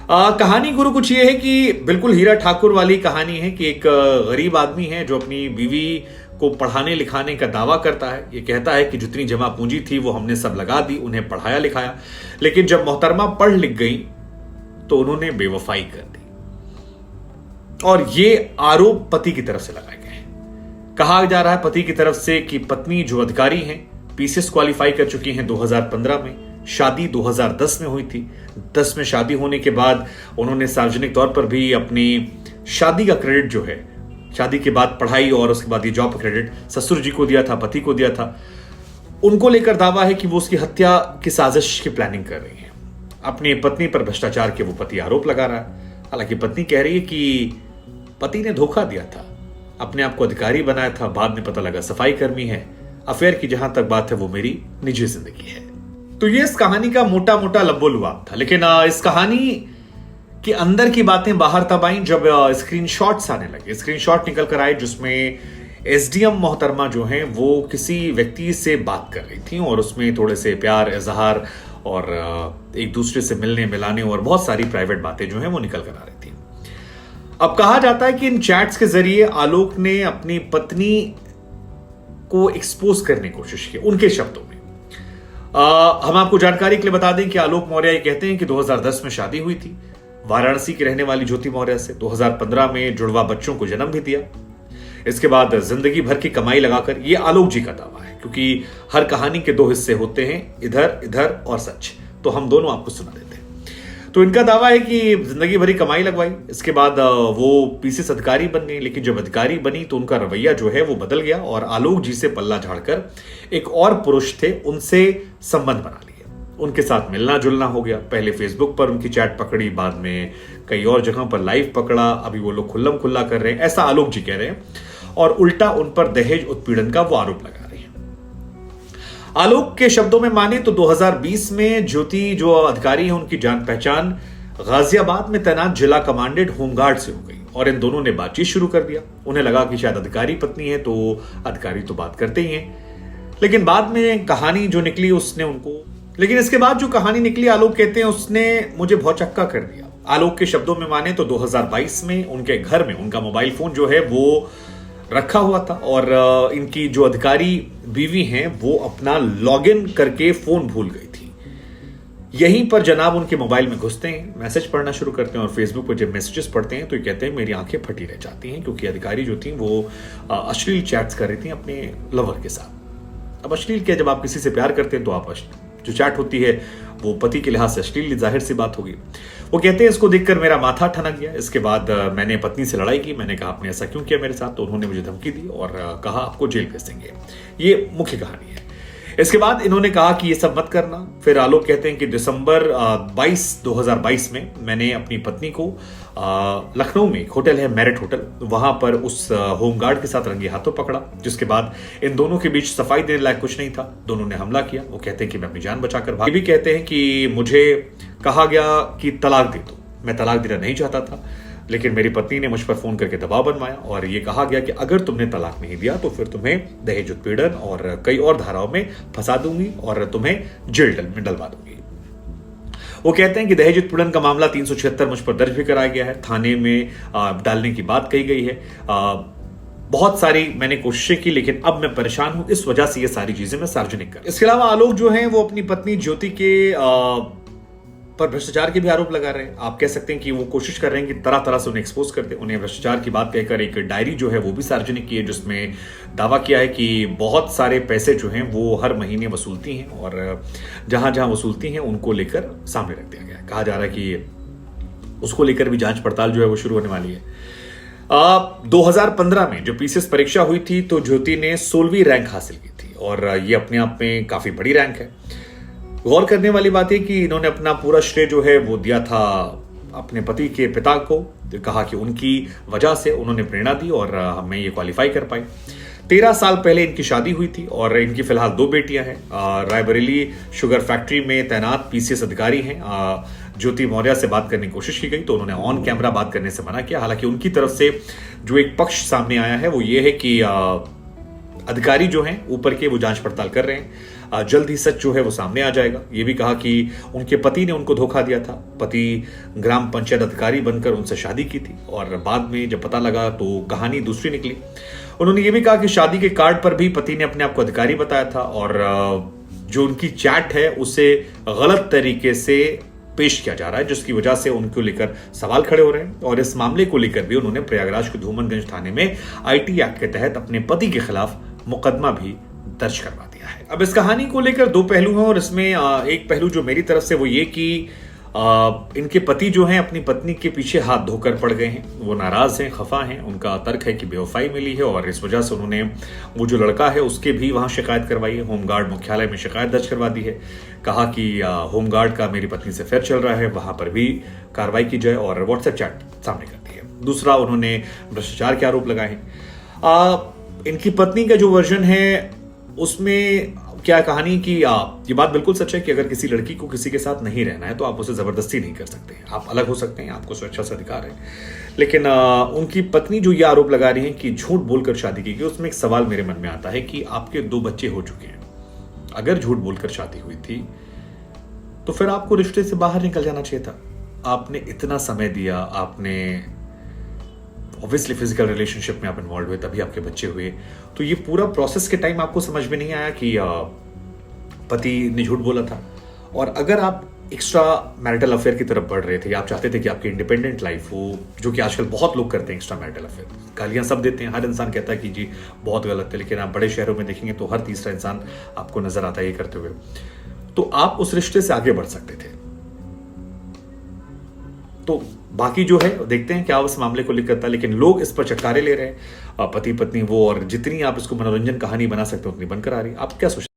कहानी गुरु कुछ ये है कि बिल्कुल हीरा ठाकुर वाली कहानी है कि एक गरीब आदमी है जो अपनी बीवी को पढ़ाने लिखाने का दावा करता है। ये कहता है कि जितनी जमा पूंजी थी वो हमने सब लगा दी, उन्हें पढ़ाया लिखाया, लेकिन जब मोहतरमा पढ़ लिख गई तो उन्होंने बेवफाई कर दी। और ये आरोप पति की तरफ से लगाए गए हैं। कहा जा रहा है पति की तरफ से कि पत्नी जो अधिकारी हैं, पीसीएस क्वालिफाई कर चुकी हैं 2015 में, शादी 2010 में हुई थी। 10 में शादी होने के बाद उन्होंने सार्वजनिक तौर पर भी अपनी शादी का क्रेडिट जो है, शादी के बाद पढ़ाई और उसके बाद ये जॉब का क्रेडिट ससुर जी को दिया था, पति को दिया था। उनको लेकर दावा है कि वो उसकी हत्या की साजिश की प्लानिंग कर रही है। अपनी पत्नी पर भ्रष्टाचार के वो पति आरोप लगा रहा है। हालांकि पत्नी कह रही है कि पति ने धोखा दिया था, अपने आप को अधिकारी बनाया था, बाद में पता लगा सफाई कर्मी है। अफेयर की जहां तक बात है वो मेरी निजी जिंदगी है। तो ये इस कहानी का मोटा मोटा लब्बो-लुआब था, लेकिन इस कहानी के अंदर की बातें बाहर तब आई जब स्क्रीनशॉट्स आने लगे। स्क्रीनशॉट निकल कर आए जिसमें एसडीएम मोहतरमा जो हैं वो किसी व्यक्ति से बात कर रही थी और उसमें थोड़े से प्यार इजहार और एक दूसरे से मिलने मिलाने और बहुत सारी प्राइवेट बातें जो हैं वो निकल कर आ रही थी। अब कहा जाता है कि इन चैट्स के जरिए आलोक ने अपनी पत्नी को एक्सपोज करने की कोशिश की। उनके शब्दों में हम आपको जानकारी के लिए बता दें कि आलोक मौर्य ये कहते हैं कि 2010 में शादी हुई थी वाराणसी की रहने वाली ज्योति मौर्य से। 2015 में जुड़वा बच्चों को जन्म भी दिया। इसके बाद जिंदगी भर की कमाई लगाकर, ये आलोक जी का दावा है क्योंकि हर कहानी के दो हिस्से होते हैं, इधर इधर और सच, तो हम दोनों आपको सुना देते हैं। तो इनका दावा है कि जिंदगी भरी कमाई लगवाई, इसके बाद वो पीसीएस अधिकारी बन गई, लेकिन जब अधिकारी बनी तो उनका रवैया जो है वो बदल गया और आलोक जी से पल्ला झाड़कर एक और पुरुष थे उनसे संबंध बना लिया। उनके साथ मिलना जुलना हो गया। पहले फेसबुक पर उनकी चैट पकड़ी, बाद में कई और जगहों पर लाइव पकड़ा, अभी वो लोग खुल्लम खुल्ला कर रहे हैं, ऐसा आलोक जी कह रहे हैं। और उल्टा उन पर दहेज उत्पीड़न का वो आरोप लगा रहे हैं। आलोक के शब्दों में माने तो 2020 में ज्योति जो अधिकारी है उनकी जान पहचान गाजियाबाद में तैनात जिला कमांडेंट होमगार्ड से हो गई और इन दोनों ने बातचीत शुरू कर दिया। उन्हें लगा कि शायद अधिकारी पत्नी है तो अधिकारी तो बात करते ही हैं, लेकिन बाद में कहानी जो निकली उसने उनको, लेकिन इसके बाद जो कहानी निकली आलोक कहते हैं उसने मुझे भौचक्का कर दिया। आलोक के शब्दों में माने तो 2022 में उनके घर में उनका मोबाइल फोन जो है वो रखा हुआ था और इनकी जो अधिकारी बीवी हैं वो अपना लॉगिन करके फोन भूल गई थी। यहीं पर जनाब उनके मोबाइल में घुसते हैं, मैसेज पढ़ना शुरू करते हैं और फेसबुक पर जब मैसेजेस पढ़ते हैं तो ये कहते हैं मेरी आंखें फटी रह जाती हैं क्योंकि अधिकारी जो थी वो अश्लील चैट्स कर रही थी अपने लवर के साथ। अब अश्लील क्या, जब आप किसी से प्यार करते हैं तो आप जो चैट होती है वो पति के लिहाज से अश्लील, जाहिर सी बात होगी। वो कहते हैं इसको देखकर मेरा माथा ठनक गया। इसके बाद मैंने पत्नी से लड़ाई की। मैंने कहा आपने ऐसा क्यों किया मेरे साथ, तो उन्होंने मुझे धमकी दी और कहा आपको जेल भेज देंगे। ये मुख्य कहानी है। इसके बाद इन्होंने कहा कि ये सब मत करना। फिर आलोक कहते हैं कि दिसंबर 2022 में मैंने अपनी पत्नी को लखनऊ में एक होटल है मैरिट होटल, वहां पर उस होमगार्ड के साथ रंगे हाथों पकड़ा, जिसके बाद इन दोनों के बीच सफाई देने लायक कुछ नहीं था। दोनों ने हमला किया। वो कहते हैं कि मैं अपनी जान बचाकर भाग। ये भी कहते हैं कि मुझे कहा गया कि तलाक दे दो। मैं तलाक देना नहीं चाहता था, लेकिन मेरी पत्नी ने मुझ पर फोन करके दबाव बनवाया और ये कहा गया कि अगर तुमने तलाक नहीं दिया तो फिर तुम्हें दहेज उत्पीड़न और कई और धाराओं में फंसा दूंगी और तुम्हें जेल में डलवा दूंगी। वो कहते हैं कि दहेज उत्पीड़न का मामला 376 मुझ पर दर्ज भी कराया गया है, थाने में डालने की बात कही गई है। बहुत सारी मैंने कोशिशें की, लेकिन अब मैं परेशान हूं, इस वजह से ये सारी चीजें मैं सार्वजनिक कर। इसके अलावा आलोक जो हैं वो अपनी पत्नी ज्योति के पर भ्रष्टाचार के भी आरोप लगा रहे हैं। आप कह सकते हैं कि वो कोशिश कर रहे हैं कि तरह तरह से उन्हें एक्सपोज कर दे। उन्हें भ्रष्टाचार की बात कहकर एक डायरी जो है वो भी सार्वजनिक की है, जिसमें दावा किया है कि बहुत सारे पैसे जो हैं वो हर महीने वसूलती हैं और जहां जहां वसूलती हैं उनको लेकर सामने रख दिया गया है। कहा जा रहा है कि उसको लेकर भी जांच पड़ताल जो है वो शुरू होने वाली है। 2015 में जो पीसीएस परीक्षा हुई थी तो ज्योति ने 16वीं रैंक हासिल की थी और ये अपने आप में काफी बड़ी रैंक है। गौर करने वाली बात है कि इन्होंने अपना पूरा श्रेय जो है वो दिया था अपने पति के पिता को। कहा कि उनकी वजह से उन्होंने प्रेरणा दी और हमें ये क्वालिफाई कर पाई। 13 साल पहले इनकी शादी हुई थी और इनकी फिलहाल 2 बेटियां हैं। रायबरेली शुगर फैक्ट्री में तैनात पीसीएस अधिकारी हैं। ज्योति मौर्य से बात करने की कोशिश की गई तो उन्होंने ऑन कैमरा बात करने से मना किया। हालांकि उनकी तरफ से जो एक पक्ष सामने आया है वो ये है कि अधिकारी जो हैं ऊपर के वो जांच पड़ताल कर रहे हैं, जल्द ही सच जो है वो सामने आ जाएगा। ये भी कहा कि उनके पति ने उनको धोखा दिया था। पति ग्राम पंचायत अधिकारी बनकर उनसे शादी की थी और बाद में जब पता लगा तो कहानी दूसरी निकली। उन्होंने ये भी कहा कि शादी के कार्ड पर भी पति ने अपने आप को अधिकारी बताया था और जो उनकी चैट है उसे गलत तरीके से पेश किया जा रहा है, जिसकी वजह से उनको लेकर सवाल खड़े हो रहे हैं। और इस मामले को लेकर भी उन्होंने प्रयागराज के धूमनगंज थाने में आईटी एक्ट के तहत अपने पति के खिलाफ मुकदमा भी दर्ज करवा दिया है। अब इस कहानी को लेकर दो पहलू हैं और इसमें एक पहलू जो मेरी तरफ से वो ये कि इनके पति जो हैं अपनी पत्नी के पीछे हाथ धोकर पड़ गए हैं, वो नाराज हैं, खफा हैं। उनका तर्क है कि बेवफाई मिली है और इस वजह से उन्होंने वो जो लड़का है उसके भी वहां शिकायत करवाई है। होमगार्ड मुख्यालय में शिकायत दर्ज करवा दी है। कहा कि होमगार्ड का मेरी पत्नी से अफेयर चल रहा है, वहां पर भी कार्रवाई की जाए और व्हाट्सएप चैट सामने कर दी है। दूसरा, उन्होंने भ्रष्टाचार के आरोप लगाए हैं। इनकी पत्नी का जो वर्जन है उसमें क्या कहानी की ये बात बिल्कुल सच है कि अगर किसी लड़की को किसी के साथ नहीं रहना है तो आप उसे जबरदस्ती नहीं कर सकते। आप अलग हो सकते हैं, आपको स्वेच्छा से अधिकार है। लेकिन उनकी पत्नी जो ये आरोप लगा रही है कि झूठ बोलकर शादी की गई, उसमें एक सवाल मेरे मन में आता है कि आपके 2 बच्चे हो चुके हैं, अगर झूठ बोलकर शादी हुई थी तो फिर आपको रिश्ते से बाहर निकल जाना चाहिए था। आपने इतना समय दिया, आपने ऑब्वियसली फिजिकल रिलेशनशिप में आप इन्वॉल्व हुए, तभी आपके बच्चे हुए। तो ये पूरा प्रोसेस के टाइम आपको समझ में नहीं आया कि पति ने झूठ बोला था। और अगर आप एक्स्ट्रा मैरिटल अफेयर की तरफ बढ़ रहे थे, आप चाहते थे कि आपकी इंडिपेंडेंट लाइफ हो, जो कि आजकल बहुत लोग करते हैं एक्स्ट्रा मैरिटल अफेयर, गालियां सब देते हैं, हर इंसान कहता है कि जी बहुत गलत है, लेकिन आप बड़े शहरों में देखेंगे तो हर तीसरा इंसान आपको नजर आता है ये करते हुए। तो आप उस रिश्ते से आगे बढ़ सकते थे। तो बाकी जो है देखते हैं क्या उस मामले को लेकर था, लेकिन लोग इस पर चटकारे ले रहे हैं, पति पत्नी वो, और जितनी आप इसको मनोरंजन कहानी बना सकते हो उतनी बनकर आ रही है। आप क्या सोचते हैं?